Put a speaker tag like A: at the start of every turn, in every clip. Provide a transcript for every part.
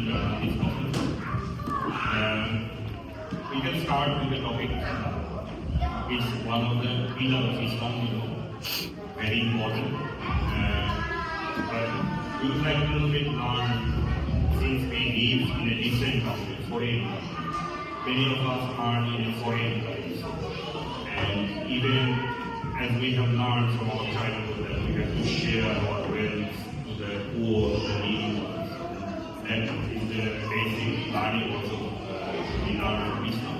A: this topic. We can start with the topic. It's one of the pillars of Islam, very important. But we would like to learn, since we live in a different country, foreign country. Many of us are in a foreign country. And even as we have learned from our childhood that we have to share our wealth to the poor, to the needy ones. That is the basic learning also we learn from Islam.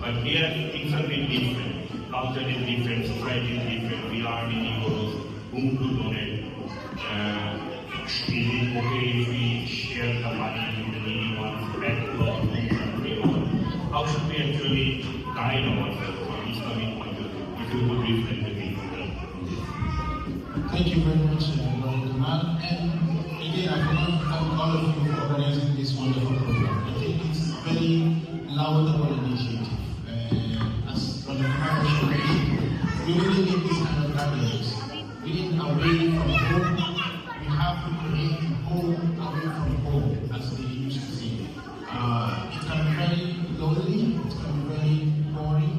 A: But here things are a bit different. Culture is different, society is different. We learn in euros whom to donate. Is it okay if we share the money to the needy ones back to our home country? How should we actually guide ourselves from Islamic point of view? If you would reflect the thing on that.
B: Thank you very much, Brother Kamal. And again, I want to thank all of you for organizing this wonderful program. I think it's a very laudable initiative. As Brother Kamal mentioned, we really need this kind of gatherings. We need away from home. We have to create home away from home, as they used to say. It can be very lonely, it can be very boring,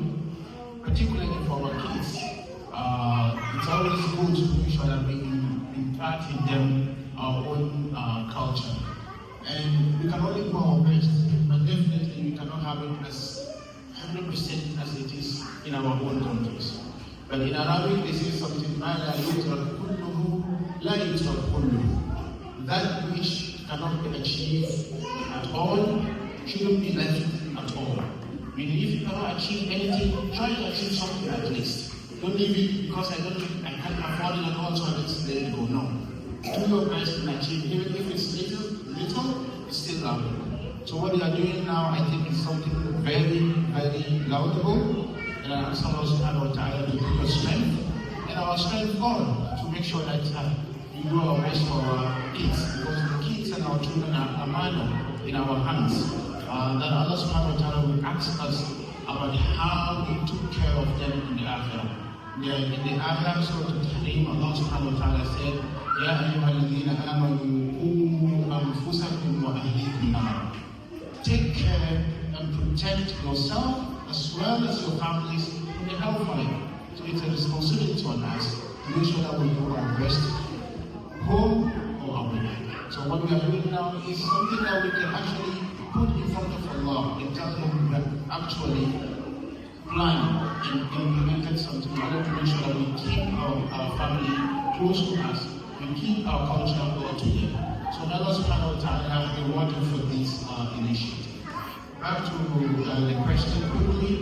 B: particularly for our kids. It's always good to make sure that we impart in them our own culture. And we can only do our best, but definitely we cannot have it as 100% as it is in our own countries. But in Arabic, they say something, that which cannot be achieved at all shouldn't be left at all. Meaning, if you cannot achieve anything, try to achieve something at least. Don't leave it because I can't afford it at all, so I just let it go. No. Do your best and achieve, even if it's little, it's still laudable. So what we are doing now, I think, is something very, very laudable. And I ask Allah subhanahu wa ta'ala to give us strength and our strength God to make sure that we do our best for our kids, because the kids and our children are a manner in our hands. That Allah subhanahu wa ta'ala will ask us about how we took care of them in the Akhirah. In the Akhirah Surah Al-Tahrim, Allah subhanahu wa ta'ala said, Ya ayyuhalladhina amanu qu anfusakum wa ahlikum nar. Take care and protect yourself as well as your families in the hellfire. So it's a responsibility on us to make sure that we do our best, home or away. So what we are doing now is something that we can actually put in front of Allah and tell Him we have actually planned and implemented something in order to make sure that we keep our family close to us, we keep our culture all together. So Allah subhanahu wa ta'ala reward you for this initiative. Back to the question quickly.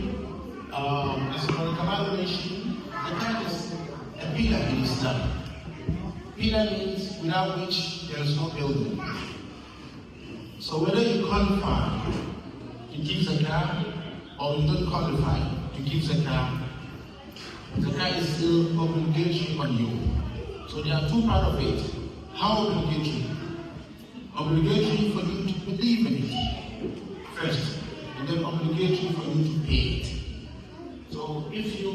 B: As Brother Kamal mentioned, the third is a pillar in Islam. Pillar means without which there is no building. So whether you qualify to give zakah or you don't qualify to give zakah, zakah is still obligatory on you. So there are two parts of it. How obligatory? Obligatory for you to believe in it first, and then obligatory for you to pay it. So if you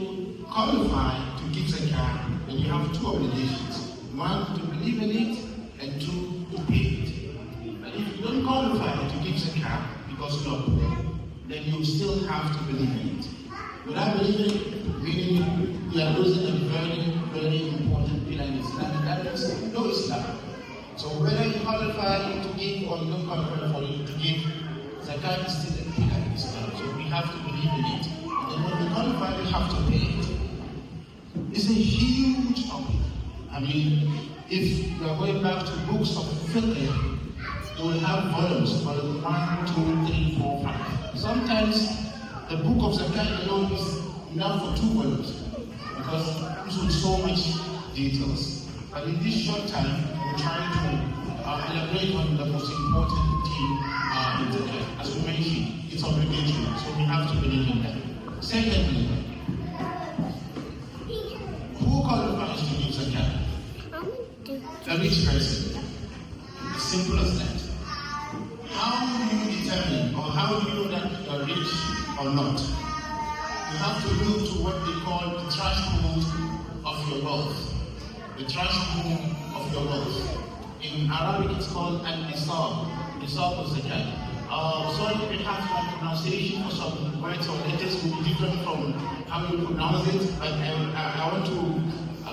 B: qualify to give zakah, then you have two obligations. One, to believe in it, and two, to pay it. But if you don't qualify to give zakah because you are poor, then you still have to believe in it. Without believing it, meaning you are losing a very, very important pillar in Islam, and that is no Islam. So whether you qualify to give or you don't qualify for you to give, zakah is still a pillar in Islam. So we have to believe in it. And when we qualify, we have to pay it. It's a huge topic. I mean, if you are going back to books of fiqh, you will have volumes, volume 1, 2, 3, 4, 5. Sometimes the book of zakah alone is enough for 2 volumes because it comes with so much details. But in this short time, we're trying to elaborate on the most important thing in zakah. As we mentioned, it's obligatory, so we have to believe in that. Secondly, who qualifies to give zakah? A rich person. As simple as that. How do you determine, or how do you know that you are rich or not? You have to look to what they call the threshold of your wealth. The threshold of your wealth. In Arabic, it's called an-nisab. The nisab of zakat. Sorry, perhaps my pronunciation for some words or letters will be different from how you pronounce it, but I want to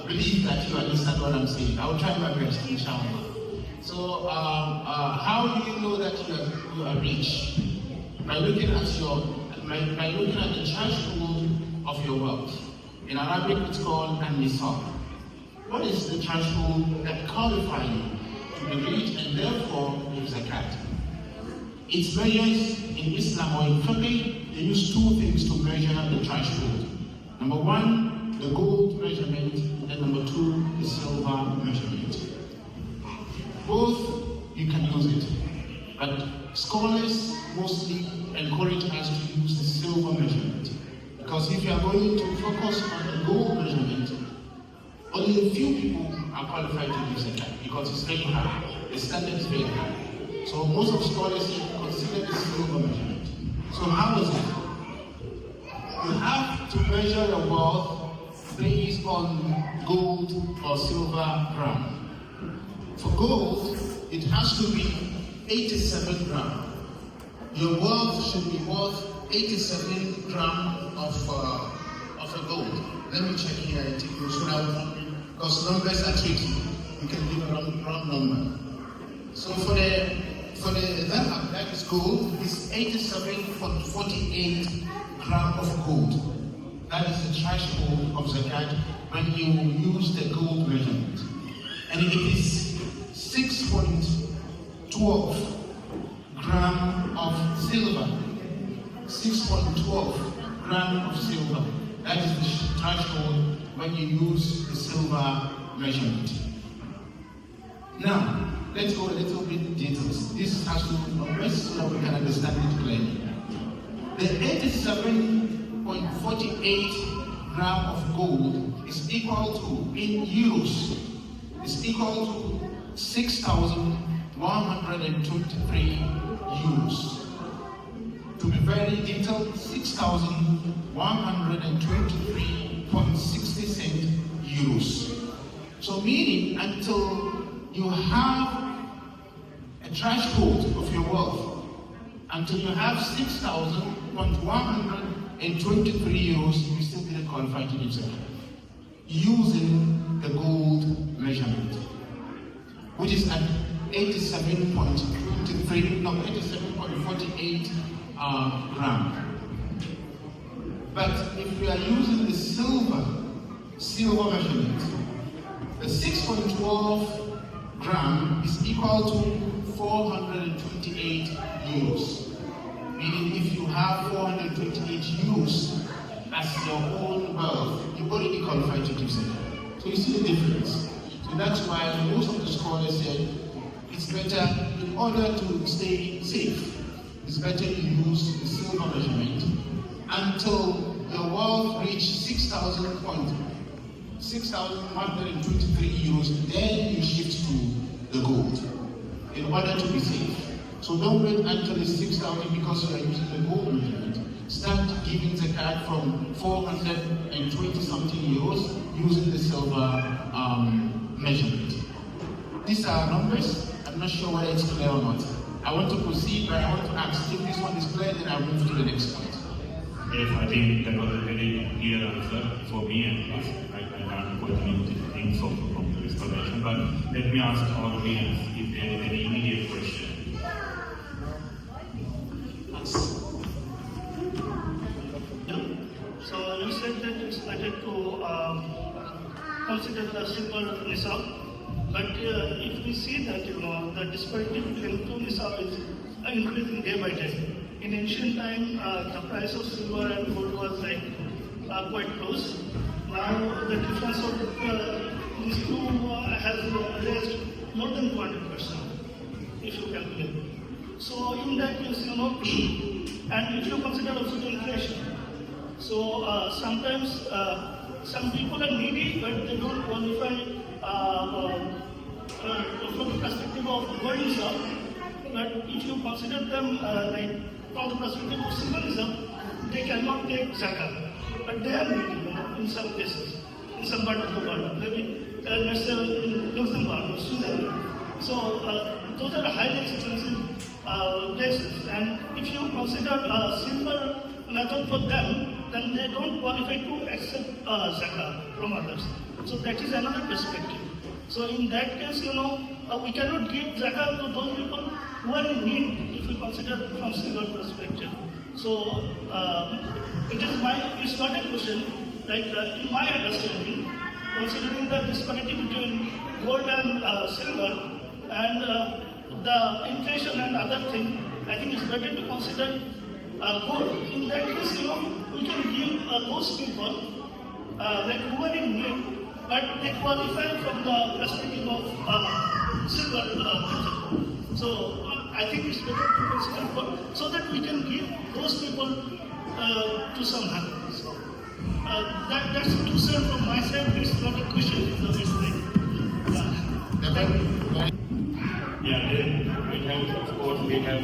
B: believe that you understand what I'm saying. I will try my best, inshallah. So, how do you know that you are rich? By looking at the threshold of your wealth. In Arabic, it's called an nisab. What is the threshold that qualifies you to be rich and therefore give zakat? Its measures in Islam or in fiqh, they use two things to measure the threshold. Number one, the gold measurement, and number two, the silver measurement. Both you can use it, but scholars mostly encourage us to use the silver measurement. Because if you are going to focus on the gold measurement, only a few people are qualified to use zakat because it's very high. The standard is very high. So most of scholars consider the silver measurement. So how is it? You have to measure your wealth based on gold or silver gram. For gold, it has to be 87 gram. Your wealth should be worth 87 gram of a gold. Let me check here and take you so that because numbers are tricky. You can give a wrong number. So for the that is gold, is 87.48 gram of gold. That is the threshold of zakat when you use the gold measurement. And it is 6.12 gram of silver. 6.12 gram of silver. That is the threshold when you use the silver measurement. Now, let's go a little bit in details. This has to be numbers so that we can understand it clearly. The 87.48 gram of gold is equal to, in euros, is equal to 6,123 euros. To be very detailed, 6,123.60 euros. So meaning until you have a threshold of your wealth, until you have 6,123 euros, you still didn't qualify to give zakat. Using the gold measurement, which is at 87.48 gram. But if we are using the silver measurement, the 6.12 gram is equal to 428 euros. Meaning if you have 428 euros as your own wealth, you already qualify to give zakat. So you see the difference. So that's why most of the scholars said it's better, in order to stay safe, it's better you use the silver measurement until your wealth reaches 6,123 euros, then you shift to the gold in order to be safe. So don't wait until it's 6,000 because you are using the gold measurement. Start giving zakat from 420 something euros using the silver measurement. These are numbers. I'm not sure whether it's clear or not. I want to proceed, but I want to ask if this one is clear, then I'll move to the next point.
A: Yes, I think that was a very clear answer for me, and I can't quite new things from the explanation. But let me ask our audience if there is any immediate question.
C: So you said that it's better to consider the simple nisab, but if we see that the disparity between two nisab is increasing day by day. In ancient time, the price of silver and gold was like quite close. Now the difference of these two has raised more than 200%, if you calculate. So in that case, and if you consider also the inflation. So sometimes some people are needy, but they don't qualify from the perspective of gold nisab. But if you consider them like from the perspective of silver nisab, they cannot take zakat. But they are needy, in some cases, in some part of the world, maybe let's say in Luxembourg or Switzerland. So those are highly expensive places. And if you consider a simple method for them, then they don't qualify to accept zakah from others. So that is another perspective. So in that case, we cannot give zakah to those people who are in need if we consider from single perspective. So it's not a question, like in my understanding, considering the disparity between gold and silver and the inflation and other things, I think it's better to consider gold. In that case, we can give those people like who are in need, but they qualify from the perspective of silver. So I think it's better to consider gold so that we can give those people to some help. So, that's a concern from my side. It's not a question. So it's like,
A: Yeah, then we have, of course, we have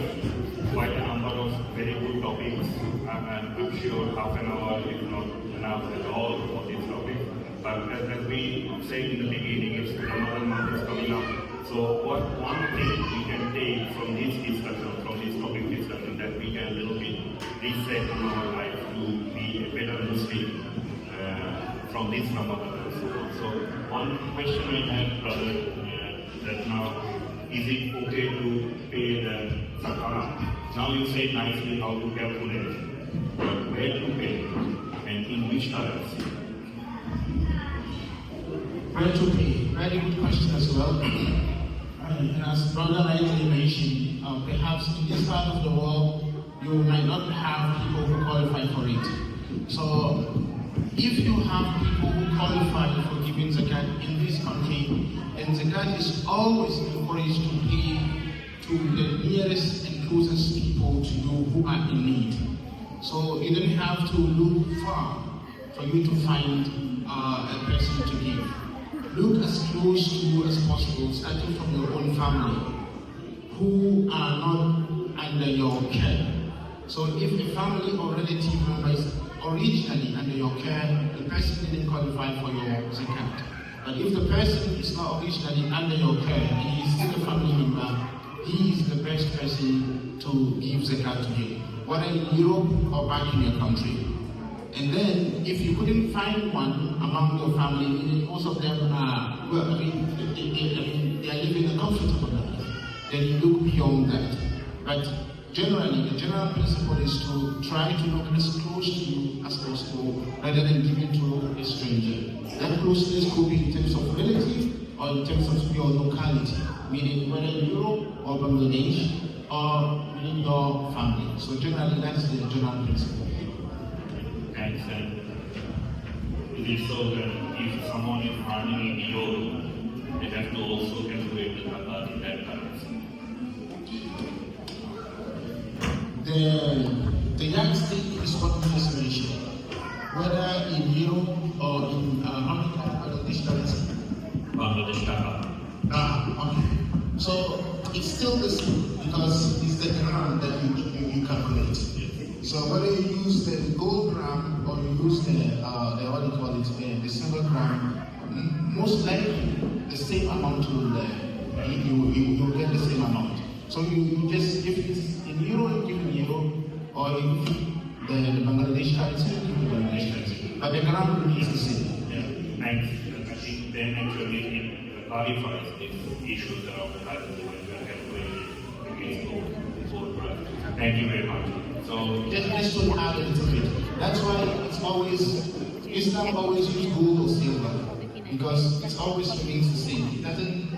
A: quite a number of very good topics. I'm sure half an hour is not enough at all for this topic. But as we said in the beginning, it's another month is coming up. So what one thing we can take from this discussion, from this topic discussion, that we can a little bit reset in our life to be a better Muslim from this Ramadan. So one question I have, brother, that now, is it okay to pay the zakah? Now you say nicely how to calculate, but where to pay and in which currency?
B: Where to pay? Very good question as well. And as Brother rightly mentioned, perhaps in this part of the world, you might not have people who qualify for it. So, if you have people who qualify for giving zakat in this country, then zakat is always encouraged to pay to the nearest and closest people to you who are in need. So, you don't have to look far for you to find a person to give. Look as close to you as possible, starting from your own family, who are not under your care. So if a family or relative member is originally under your care, the person didn't qualify for your zakat. But if the person is not originally under your care, he is still a family member, he is the best person to give zakat to him, whether in Europe or back in your country. And then, if you couldn't find one among your family, most of them are, they are living a comfortable life. Then you look beyond that. But generally, the general principle is to try to look as close to you as possible, rather than giving to a stranger. That closeness could be in terms of relative or in terms of your locality, meaning whether in Europe or Bangladesh or within your family. So generally, that's the general principle.
A: Thanks. It is so that if someone is earning in euro, they have to also calculate the zakat in that currency.
B: The yardstick is what we just mentioned, whether in euro or in Bangladesh currency.
A: Bangladesh taka.
B: Okay. So it's still the same because it's the gram that you calculate. So whether you use the gold gram or you use the silver gram, most likely the same amount will you'll get the same amount. So you just, if it's in euro, you give in euro, or if the Bangladesh currency, you give the Bangladesh currency. But the gram remains the same.
A: Yeah, thanks. I think then actually it clarifies these issues around the currency when we are calculating against gold price. Thank you very much. So
B: just to add a little bit. That's why it's always, Islam always use gold or silver, because it always remains the same. It doesn't,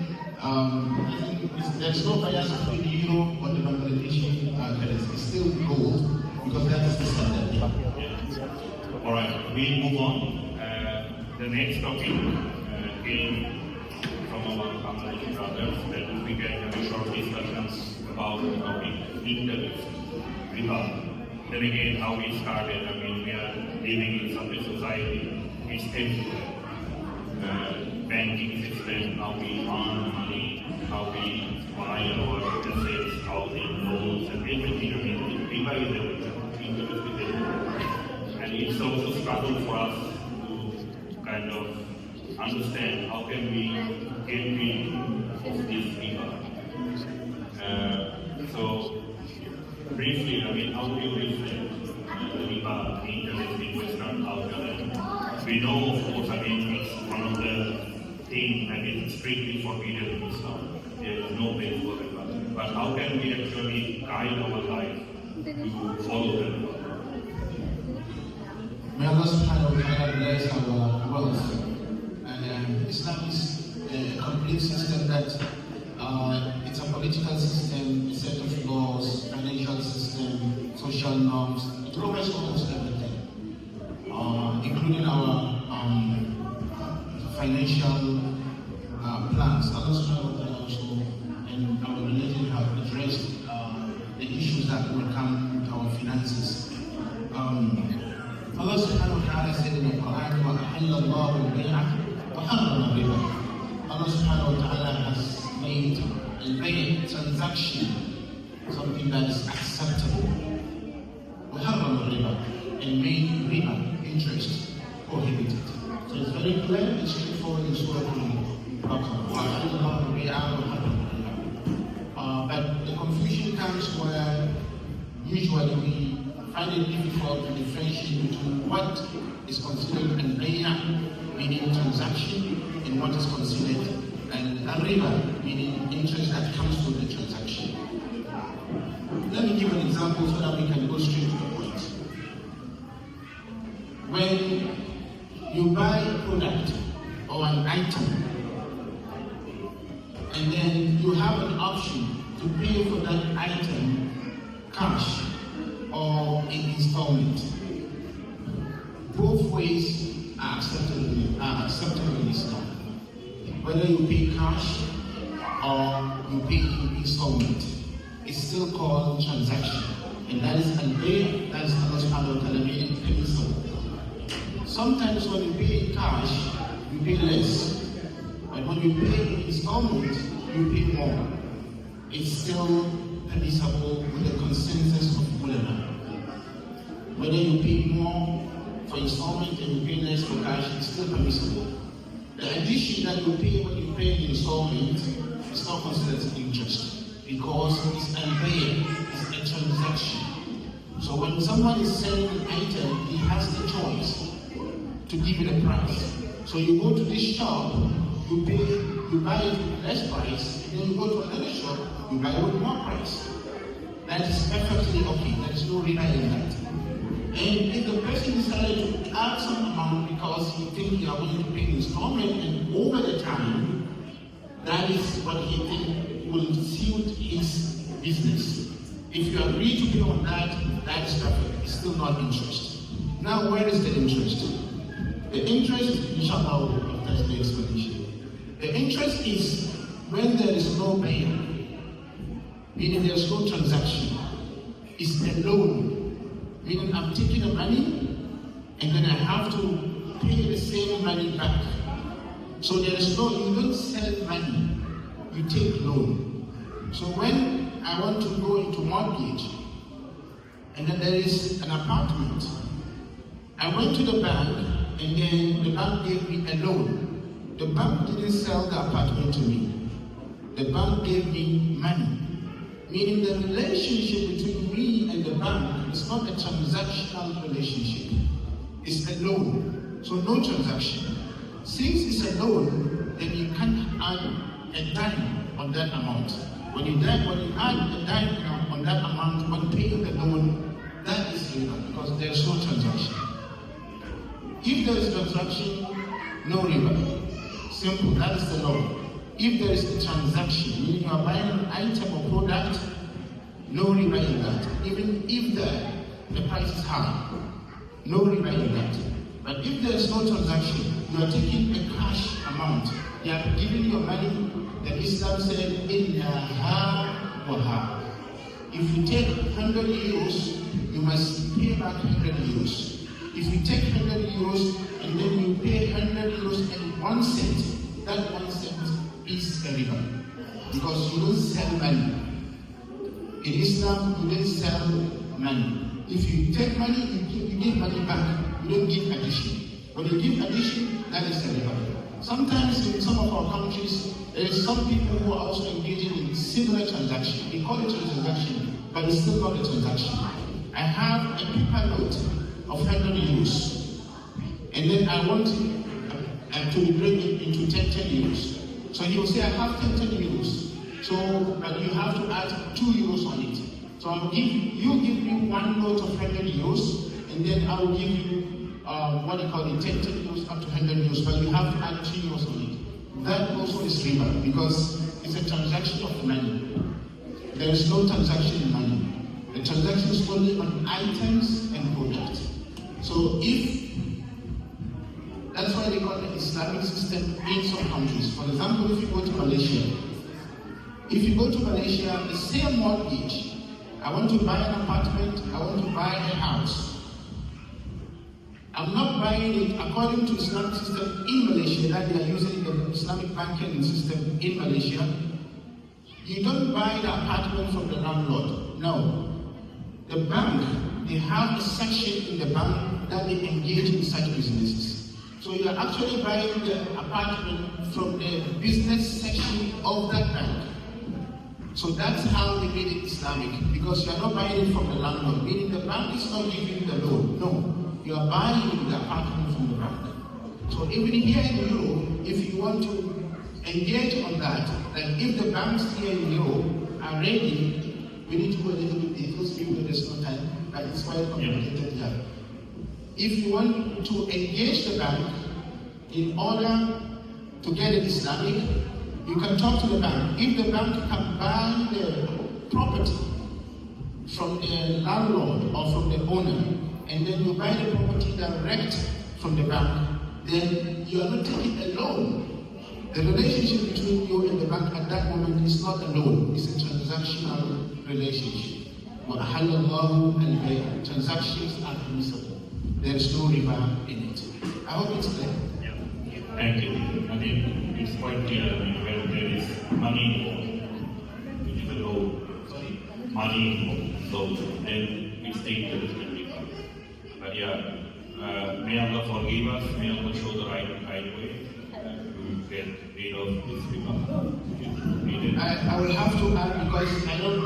B: there's no bias between the euro or the Bangladeshi currency. It's still gold, because that is the standard.
A: Yeah. All right, we move on. The next topic came from our Bangladeshi brothers, that we can have a short discussion about the topic interest. Reba. Then again, how we started. I mean, we are living in such a society. It's everywhere. Banking system, how we earn money, how we buy our assets, housing, loans, and everything. I mean, Reba is everywhere. Interest is everywhere. And it's also a struggle for us to kind of understand how can we get rid of this Reba. So briefly, I mean, how do you reflect the Reba interest in Western culture? We know, of course, I mean, it's one of the things that is strictly forbidden in Islam. There is no place for Reba. But how can we actually guide our life to follow them?
B: May Allah subhanahu wa ta'ala bless our wealth. And Islam is a complete system that it's a political system, a set of laws, financial system, social norms. It covers almost everything, including our financial plans. Allah subhanahu wa ta'ala also and our religion have addressed the issues that will come with our finances. Allah subhanahu wa ta'ala said in the Quran, وَأَحَلَّ اللَّهُ الْبَيْعَ وَحَرَّمَ الرِّبَا. Allah subhanahu wa ta'ala has made a transaction something that is acceptable. وَحَرَّمَ الرِّبَا, and made riba, interest, prohibited. So it's very clear, it's straightforward in Surah Al-Baqarah. وَأَحَلَّ اللَّهُ الْبَيْعَ وَحَرَّمَ الرِّبَا. But the confusion comes where usually we find it difficult to differentiate between what is considered an bay'ah, meaning transaction, and what is considered an riba, meaning interest that comes with the transaction. Let me give an example so that we can go straight to the point. When you buy a product or an item, and then you have an option to pay for that item cash or in installment. Both ways are acceptable in Islam. Whether you pay cash or you pay in installment, it's still called transaction. And that is al-bay', that is Allah subhanahu wa ta'ala made it permissible. Sometimes when you pay in cash, you pay less. But when you pay in installment, you pay more. It's still permissible with the consensus of ulama. Whether you pay more for installment and you pay less for cash, it's still permissible. The addition that you pay when you pay in installment is not considered interest because it's it's a transaction. So when someone is selling an item, he has the choice to give it a price. So you go to this shop, you buy it with less price, and then you go to another shop, you buy it with more price. That is perfectly okay. There is no riba in that. And if the person decided to add some amount because he thinks he are going to pay installment, and over the time, that is what he thinks will suit his business. If you agree to pay on that, that is perfect. It's still not interest. Now, where is the interest? The interest, inshallah, after the explanation. The interest is when there is no bay'ah, meaning there is no transaction. It's a loan, meaning I'm taking the money and then I have to pay the same money back. So there is no, you don't sell money, you take loan. So when I want to go into mortgage and then there is an apartment, I went to the bank and then the bank gave me a loan. The bank didn't sell the apartment to me. The bank gave me money. Meaning the relationship between me and the bank is not a transactional relationship. It's a loan. So no transaction. Since it's a loan, then you can't add a dime on that amount. When you add a dime on that amount when paying the loan, that is riba because there's no transaction. If there is transaction, no riba. Simple, that is the law. If there is a transaction, meaning you are buying an item or product, no riba in that. Even if the price is high, no riba in that. But if there is no transaction, you are taking a cash amount. They are giving you money that Islam said, inna ha wa ha. If you take 100 euros, you must pay back 100 euros. If you take 100 euros and then you pay 100 euros and 1 cent, that 1 cent is a riba. Because you don't sell money. In Islam, you don't sell money. If you take money, you give money back. You don't give addition. When you give addition, that is a riba. Sometimes in some of our countries, there is some people who are also engaging in similar transactions. We call it a transaction, but it's still not a transaction. I have a paper note of 100 euros, and then I want to bring it into 10 euros. So he will say, I have 10 euros. So, but you have to add 2 euros on it. So you give me one note of 100 euros, and then I will give you what they call it, 10 euros up to 100 euros, but you have to add 2 euros on it. That also is Reba, because it's a transaction of money. There is no transaction in money. The transaction is only on items and products. So that's why they call it Islamic system in some countries. For example, if you go to Malaysia, the same mortgage, I want to buy an apartment, I want to buy a house. I'm not buying it according to Islamic system in Malaysia, that they are using the Islamic banking system in Malaysia. You don't buy the apartment from the landlord. No. The bank, they have a section in the bank that they engage in such businesses. So you are actually buying the apartment from the business section of that bank. So that's how they made it Islamic, because you are not buying it from the landlord, meaning the bank is not giving the loan. No. You are buying the apartment from the bank. So even here in Europe, if you want to engage on that, like if the banks here in Europe are ready, we need to go a little bit details, even though there's no time, but it's quite complicated here. If you want to engage the bank in order to get it Islamic, you can talk to the bank. If the bank can buy the property from the landlord or from the owner, and then you buy the property direct from the bank, then you are not taking a loan. The relationship between you and the bank at that moment is not a loan, it's a transactional relationship. Transactions are permissible. There is no riba in it. I hope it's clear.
A: Yeah. Thank you. I think it's quite clear when there is money involved, which is a law. Sorry? Money involved, so then it's dangerous when riba. But yeah, may Allah forgive us, may Allah show the right way to get rid of this riba.
B: I will have to add, because I don't,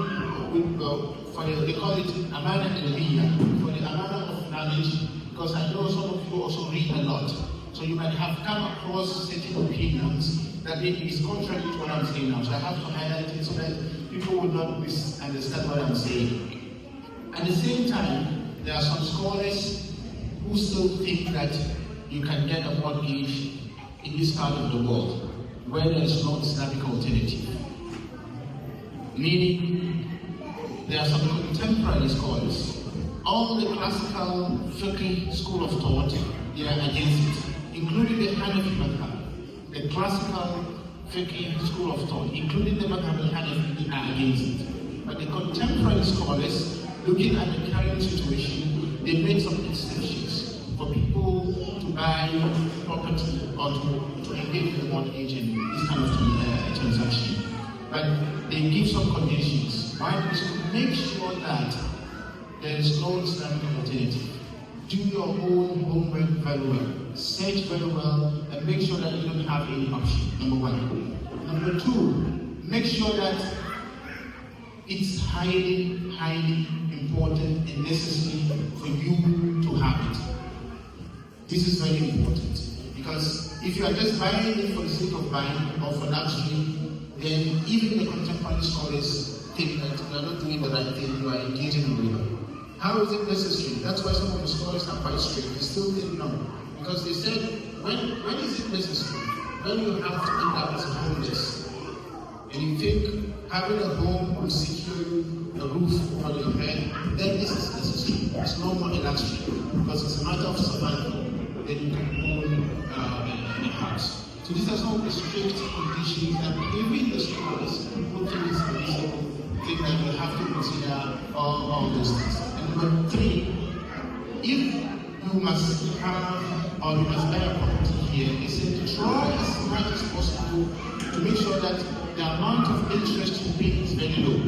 B: they call it amana ilmiya, for the amana of knowledge, because I know some of you also read a lot. So you might have come across certain opinions that is contrary to what I'm saying now. So I have to highlight it so that people will not misunderstand what I'm saying. At the same time, there are some scholars who still think that you can get a mortgage in this part of the world where there is no Islamic alternative. Meaning, there are some contemporary scholars. All the classical fiqh school of thought, they are against it, including the Hanafi madhab. The classical fiqh school of thought, including the madhab al-Hanafi, are against it. But the contemporary scholars, looking at the current situation, they made some exceptions for people to buy property or to engage in the mortgage and this kind of transaction. But they give some conditions. One is to make sure that there is no Islamic alternative. Do your own homework very well. Search very well and make sure that you don't have any option, number one. Number two, make sure that it's highly, highly important and necessary for you to have it. This is very important, because if you are just buying it for the sake of buying or for luxury, then even the contemporary scholars think that you are not doing the right thing, you are engaging in riba. How is it necessary? That's why some of the scholars are quite strict. They still think no. Because they said, when is it necessary? When you have to end up as homeless, and you think having a home will secure you a roof over your head, then this is necessary. It's no more a luxury, because it's a matter of survival. Then you can own a house. So these are some of the strict conditions that even the scholars who think it's permissible think that you have to consider all those things. And number three, if you must have or you must buy a property here, they said try as much as possible to make sure that the amount of interest you pay is very low.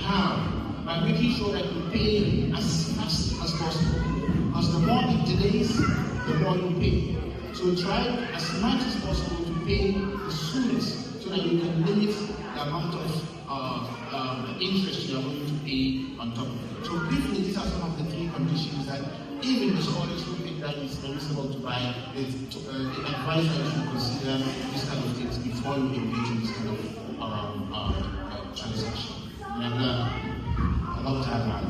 B: How? By making sure that you pay as fast as possible. Because the more it delays, the more you pay. So try as much as possible to pay the soonest so that you can limit the amount of interest you are going to pay on top of it. So briefly, these are some of the three conditions that even the scholars who think that it's permissible to buy, they advise that you should consider this kind of things before you engage in this kind of transaction. And a lot of time now.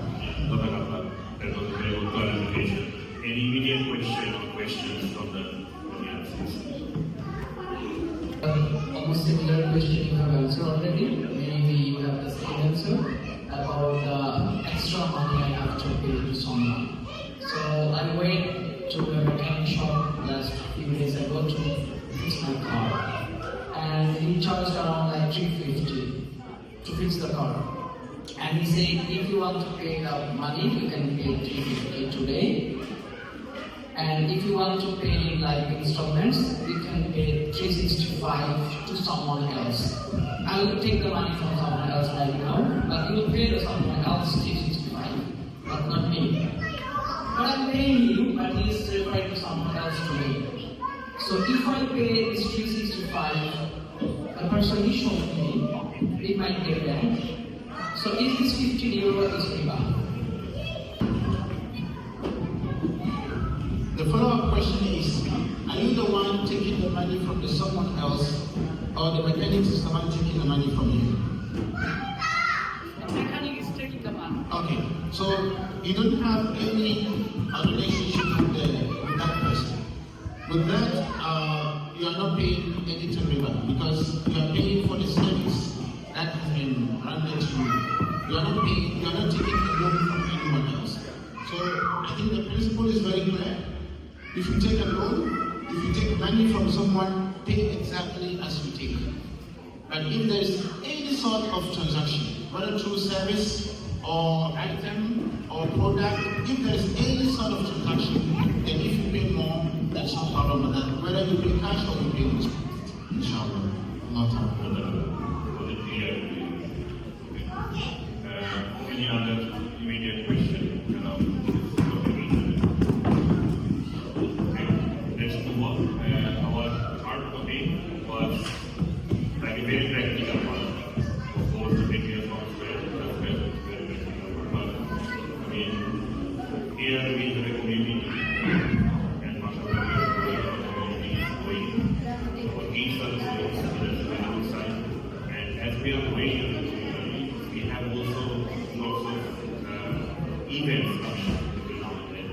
A: That was a very good clarification. Any immediate question or questions from the audience?
D: Almost similar question you have answered already. Maybe you have the same answer about the extra money I have to pay to someone. So I went to a mechanic shop last few days ago to fix my car, and he charged around like 350 to fix the car. And he said, if you want to pay the money, you can pay 350 today. And if you want to pay like installments, you can pay 365 to someone else. I will take the money from someone else right now, but you will pay to someone else 365, but not me. But I'm paying you, but he is referring to someone else to me. So if I pay this 365, the person he showed me, it might get that. So is this 15 euro is Reba?
B: The follow-up question is, are you the one taking the money from the someone else, or the mechanic is the one taking the money from you?
E: The mechanic is taking the money.
B: Okay, so you don't have any relationship with that person. With that, you are not paying any to Reba because you are paying for the service that has been rendered to you. You are not paying, you are not taking a loan from anyone else. So I think the principle is very clear. If you take a loan, if you take money from someone, pay exactly as you take. But if there is any sort of transaction, whether through service or item or product, if there is any sort of transaction, then if you pay more, that's no problem with that. Whether you pay cash or you pay with inshallah. Not a problem.
A: Any other immediate question? Let's move on. Our third topic was like a very practical one. Of course, the big years was very practical. But I mean, here we have a community, and mashallah, we have a community going. Our kids are going, so that's a very good sign. And as we are going, we have also lots of events coming every now and then.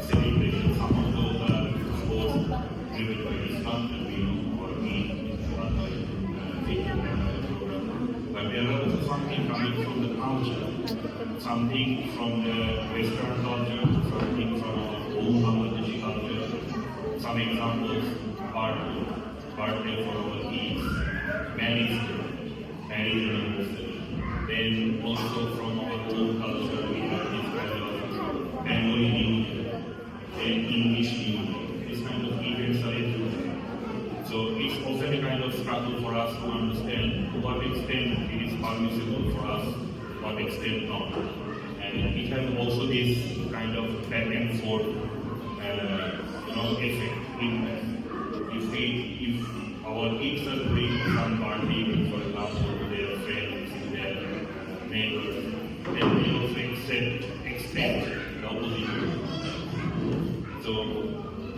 A: Celebrations, some of those are sports driven by Islam, and we know, or we run by program. But there are also something coming from the culture, something from the Western culture, something from our own Bangladeshi culture. Some examples are birthday for our kids, marriage anniversary. Then also from our own culture, we have this kind of Bengali New Year, then English New Year. These kind of events are everywhere. So it's often a kind of struggle for us to understand to what extent it is permissible for us, what extent not. And it has also this kind of back and forth, effect. If our kids are doing some party, for example, to their friends, their neighbors, then we also expect the opposition. So,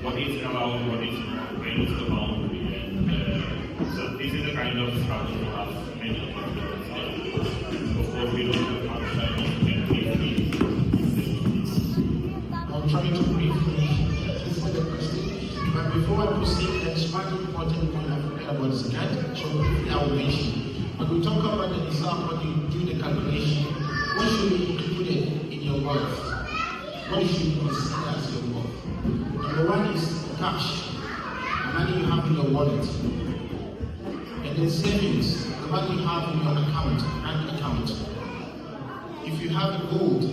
A: what is allowed, what is not, where is the boundary? And so, this is a kind of struggle for us, many of us don't understand. Of course, we don't have much time to briefly.
B: I'm trying to briefly answer the question. But before I proceed, there's one important point I've heard about zakat, so briefly I will mention. When we talk about the Islam, when you do the calculation, what should be included in your wealth? What should you consider as your wealth? Number one is cash, the money you have in your wallet. And then savings, the money you have in your account, bank account. If you have gold,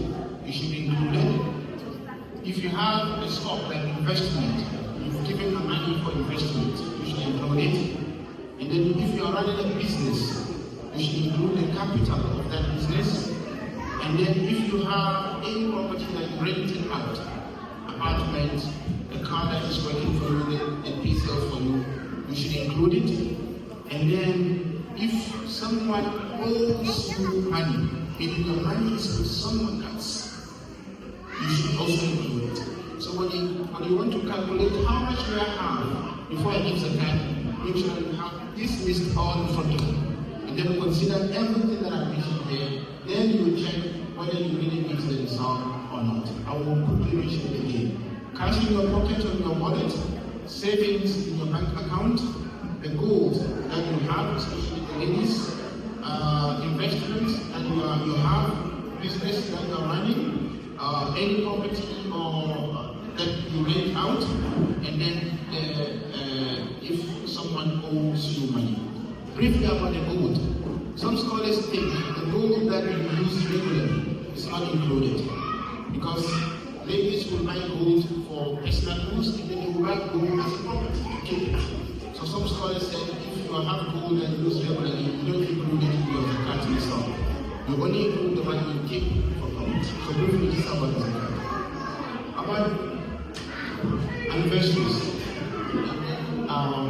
B: it should be included. If you have a stock like investment, you've given the money for investment, you should include it. And then if you are running a business, you should include the capital of that business. And then if you have any property that you rented out, apartment, a car that is working for you, a piece for you, you should include it. And then if someone owes you money, If your money is with someone else, you should also include it. So when you want to calculate how much you have before I give zakat, make sure you have this list all in front of you. And then consider everything that I mentioned there. Then you will check whether you really need the result or not. I will quickly mention it again. Cash in your pocket or in your wallet, savings in your bank account, the gold that you have, especially the ladies, investments that you have, business that you are running, any property or that you rent out, and then if someone owes you money. Briefly about the gold. Some scholars think the gold that you use regularly is not included because ladies will buy gold for personal use and then they will buy gold as a property to keep it. So some scholars say if you have gold and use regularly, you don't include it in your zakat yourself. You only include the money you keep for property. So briefly, this is about the zakat. About anniversaries,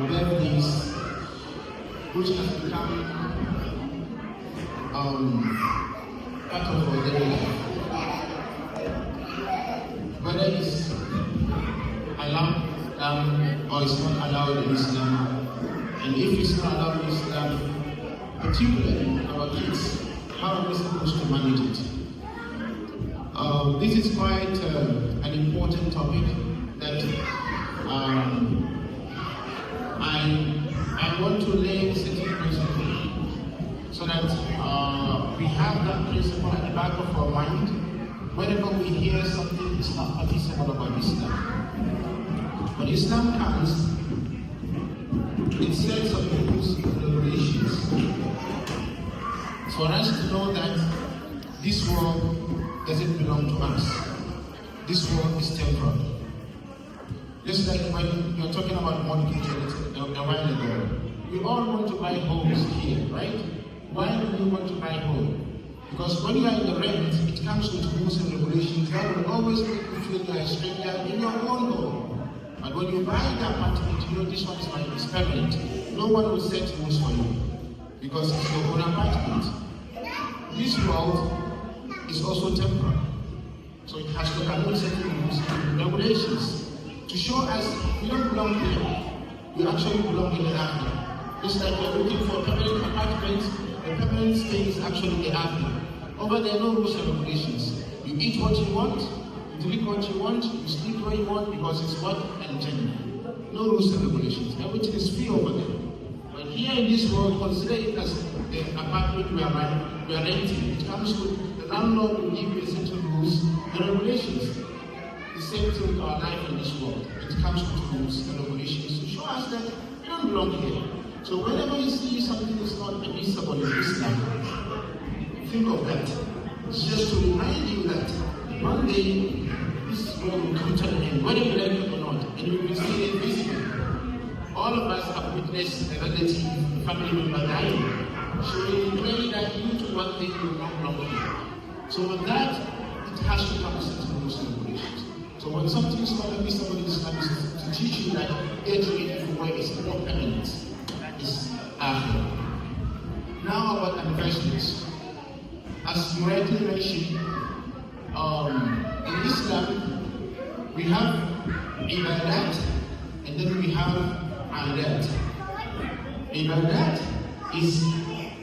B: birthdays, which has become part of our daily life. Whether it's allowed or it's not allowed in Islam, and if it's not allowed in Islam, particularly our kids, how are we supposed to manage it? This is quite an important topic that I want to lay a certain principle so that we have that principle at the back of our mind whenever we hear something is not participable about Islam. When Islam comes, it sets up rules and regulations for us to know that this world doesn't belong to us. This world is temporal. Just like when you're talking about mortgages a while ago, we all want to buy homes here, right? Why do we want to buy home? Because when you are in the rent, it comes with rules and regulations that will always make you feel you're a stranger in your own home. But when you buy the apartment, you know this one is my experiment. No one will set rules for you because it's your own apartment. This world is also temporal, so it has to have certain rules and regulations to show us we don't belong here. We actually belong in the after. Just like you're looking for a permanent apartment, the permanent stay is actually the after. Over there, no rules and regulations. You eat what you want, you drink what you want, you sleep where you want because it's what and gender. No rules and regulations. Everything is free over there. But here in this world, consider it as the apartment we are renting. It comes with the landlord will give you certain rules and regulations. The same thing with our life in this world. It comes with rules and regulations to show us that we don't belong here. So whenever you see something is not permissible in Islam, think of that. It's just to remind you that one day this world will come to an end, whether you like it or not, and you will see it visibly. All of us have witnessed a relative, family member dying, showing clearly that you to one thing will not belong here. So with that, it has to come with certain rules and regulations. So when something is not permissible in Islam, is to teach you that getting it from where it's more permanent is after. Now about anniversaries. As you rightly mentioned, in Islam, we have ibadat and then we have adat. Ibadat is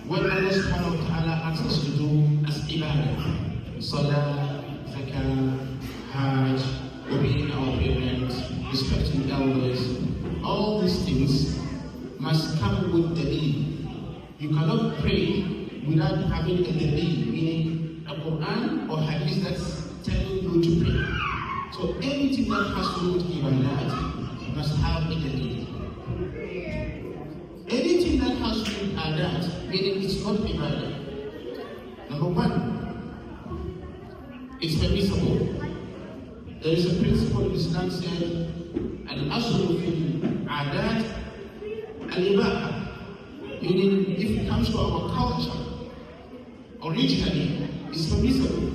B: what Allah subhanahu wa ta'ala asks us to do as ibadah. Salah, zakah, hajj, obeying our parents, respecting elders. All these things must come with the deen. You cannot pray without having a dalil, meaning a Quran or hadith that's telling you to pray. So anything that has to do with ibadat must have a dalil. Anything that has to do with adat, meaning it's not ibadah. Number one, it's permissible. There is a principle in Islam said, al-aslu fil adat al-ibadah, meaning if it comes to our culture, originally it's permissible.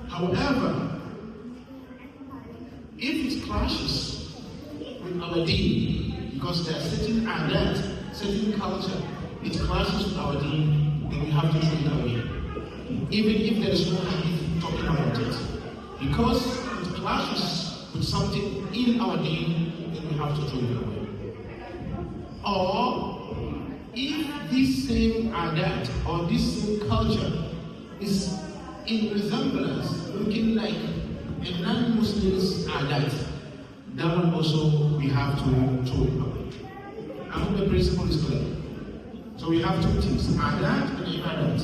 B: However, if it clashes with our deen, because there are certain adat, certain culture, it clashes with our deen, then we have to throw it away. even if there is no hadith talking about it. Because it clashes with something in our deen, then we have to throw it away. Or if this same adat or this same culture is in resemblance, looking like a non-Muslim's adat, that one also we have to throw it away. I hope the principle is clear. So we have two things, adat and ibadat.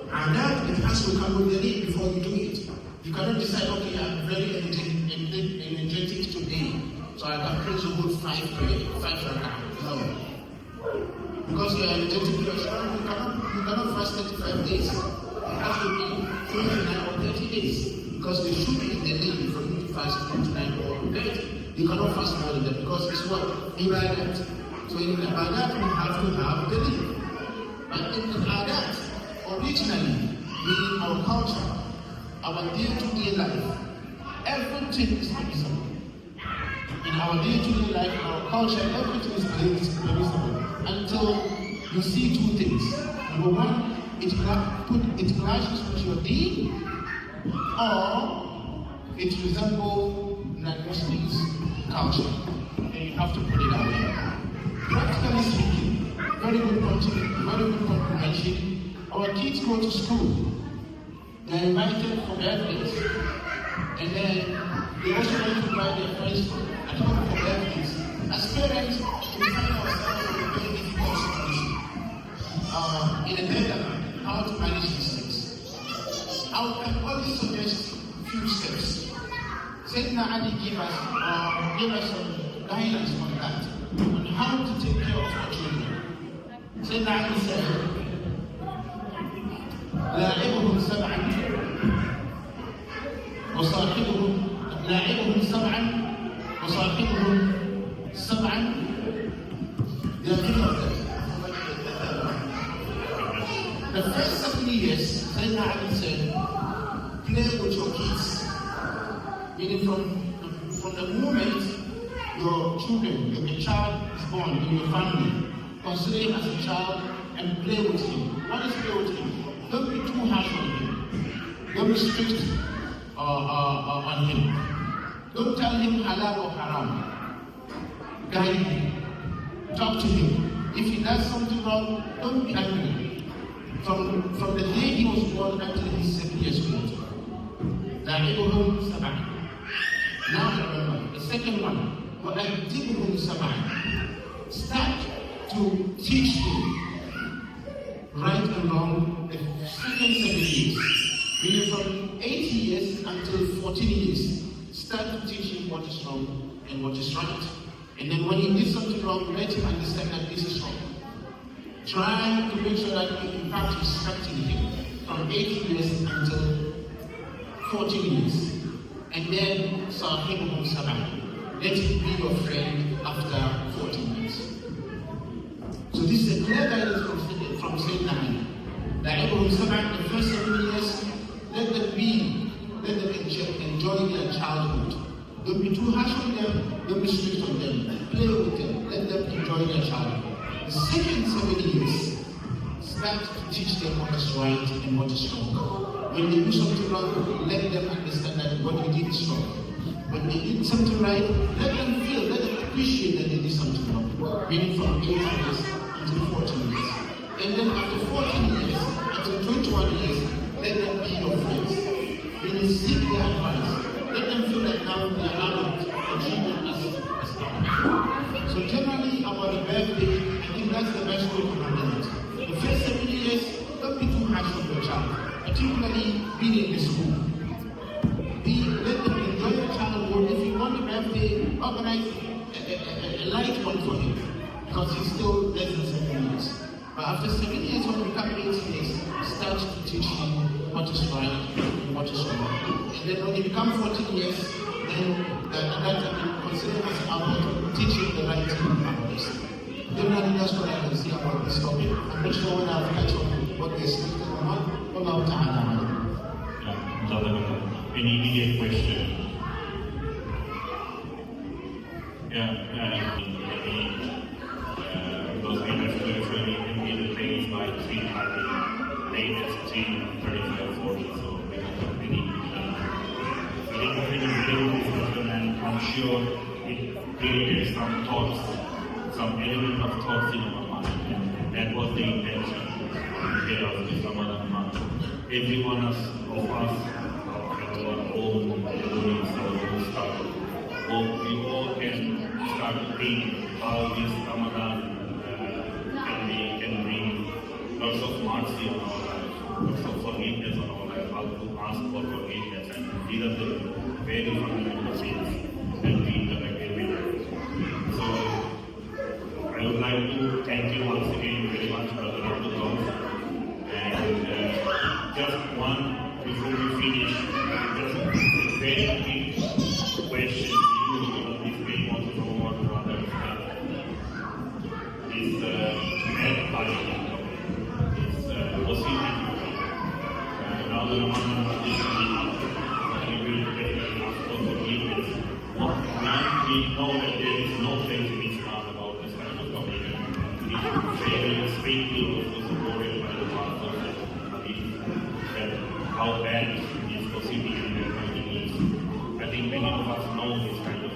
B: Adat, it has to come with the need before you do it. You cannot decide, okay, I'm very energetic today, so I can pray Zuhur 5 rakah. No. Because you are energetic, you cannot fast 35 days. It has to be 29 or 30 days. Because there should be the need for you to fast 29 or 30. You cannot fast more than that because it's what? Ibadat. So in Ibadat, we have to have the need. But in Ibadat, originally, meaning our culture, our day-to-day life, everything is permissible. In our day-to-day life, our culture, everything is permissible. Until you see two things. Number one, it clashes with your deed, or it resembles non-Muslims' culture. And you have to put it away. Practically speaking, very good comprehension. Our kids go to school. They're invited for birthdays. And then they also want to invite their friends at home for birthdays. As parents, we find ourselves in a very difficult situation. In a dilemma, how to manage these things. I can only suggest a few steps. Sayyidina Ali gave us some guidance on that, on how to take care of our children. Sayyidina Ali said, لاعبهم سبعا وصاحبهم سبعا. They are three of them. The first 7 years, Sayyidina Ali said, play with your kids. Meaning from the moment your children, your child is born in your family, consider him as a child and play with him. What is play with him? Don't be too harsh on him. Don't be strict on him. Don't tell him halal or haram. Guide him. Talk to him. If he does something wrong, don't be angry. From the day he was born until he's 7 years old. لاعبهم سبعا. Now remember, the second one, وأدبهم سبعا. Start to teach him right and wrong the second 7 years. Meaning from 8 years until 14 years. Start to teach him what is wrong and what is right. And then when he did something wrong, let him understand that this is wrong. Try to make sure that you in fact instructing him from 8 years until 14 years. And then Sahibum Sabah. Let him be your friend after 14 years. So this is a clear guidance from Sayyidina Ali. Sahibum Sabah, the first 7 years, let them enjoy their childhood. Don't be too harsh on them, don't be strict on them. Play with them, let them enjoy their childhood. The second 7 years, start to teach them what is right and what is wrong. When they do something wrong, let them understand that what they did is wrong. When they did something right, let them feel, let them appreciate that they did something wrong. Meaning from 8 years until 14 years. And then after 14 years, until 21 years, let them be your friends. Meaning seek their advice. Let them feel that now they are adult and treat them as adult. So generally, about the birthday, I think that's the best way to handle it. The first 7 years, don't be too harsh on your child. Particularly being in the school. Let them enjoy the childhood. If you want a birthday, organize a light one for him. Because he's still less than 7 years. But after 7 years, when you become 8 years, start to teach him what is right and what is wrong. And then when you become 14 years, then that can be considered as about teaching the right thing about this. Generally, that's what I can say about this topic. I'm not sure whether I've catch up what they expected or not. Allah Ta'ala.
A: Any immediate question? Those leaders literally can be the things like 3 ladies, 3 a very good discussion, and I'm sure it created some thoughts, some element of thoughts in our mind. And that was the intention here of this Ramadan month. Every one of us have our own beliefs, our own struggle. We all can start to think how this Ramadan can bring lots of mercy on our life, lots of forgiveness on our life, how to ask for forgiveness, and these are the very fundamental things that we interact every day. So I would like to thank you once again very much for the round of applause. And just one before we finish, just a very quick question to you, because this may also from what rather is met by is possible. Now the Ramadan month is coming up, and we will definitely ask for forgiveness. We know that there is no place in Islam about this kind of topic, and it is very strictly also supported by the pastors and hadith, that how bad this possibility and everything is. I think many of us know this kind of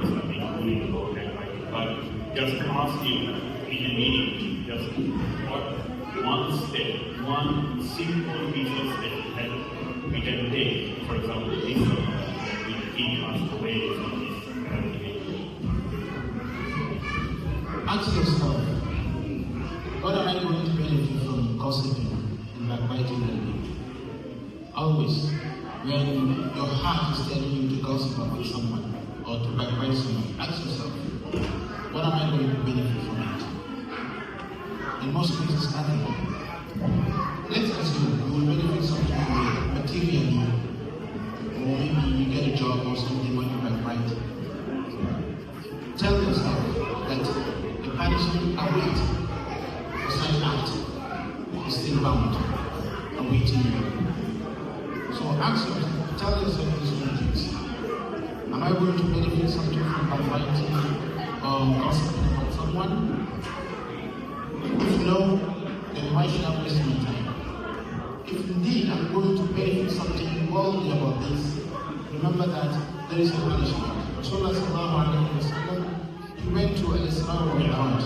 A: Islamic ruling about that, right? But just ask you in a meeting, just what one step, one simple piece of step that we can take, for example, this will keep us away from this
B: Ask yourself, what am I going to benefit from gossiping and backbiting and always, when your heart is telling you to gossip about someone or to backbite someone, ask yourself, what am I going to benefit from it? In most cases, nothing. Let's assume you will benefit something materially, or maybe you get a job or something when you backbite. Tell yourself that the punishment await for such act is still bound, awaiting you. So ask yourself, tell yourself these two things. Am I going to benefit something from backbiting or gossiping about someone? If no, then why should I waste my time? If indeed I'm going to benefit something worldly about this, remember that there is a punishment. Rasulullah sallallahu alaihi wasallam, he went to Al-Isra Mi'raj,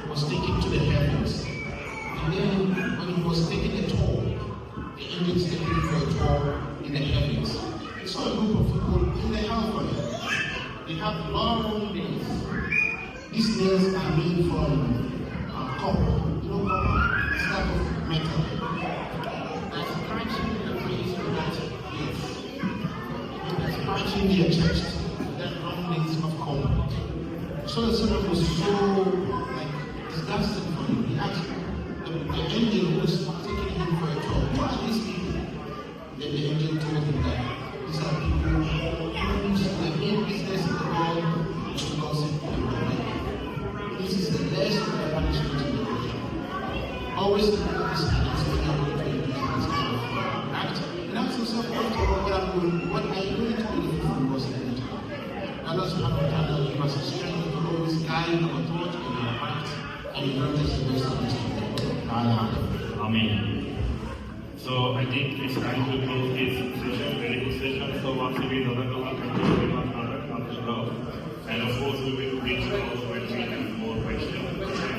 B: was taken to the heavens. And then when he was taking a tour, the angels taking him for a tour in the heavens. He saw a group of people in the hellfire. They have long nails. These nails are made from copper. You know copper? It's type of metal. That's scratching the face of that yes. That's scratching their chest. That long nails of copper. So the servant was so disgusted for him. He asked the angel who was taking him for a tour, who are these people? Then the angel told him that these are people whose main business in the world is to gossip and lie. This is the less of the punishment in the world. Always remember this and it's going to be this kind of act. And ask yourself after what are you going to benefit from gossiping? Allah subhanahu wa ta'ala give us the strength to always guide our thought and our heart and grant us the best of this today.
A: Amen. So I think it's time to close this session, very good session. So once again, thank you very much, and of course we will reach out when we have more questions.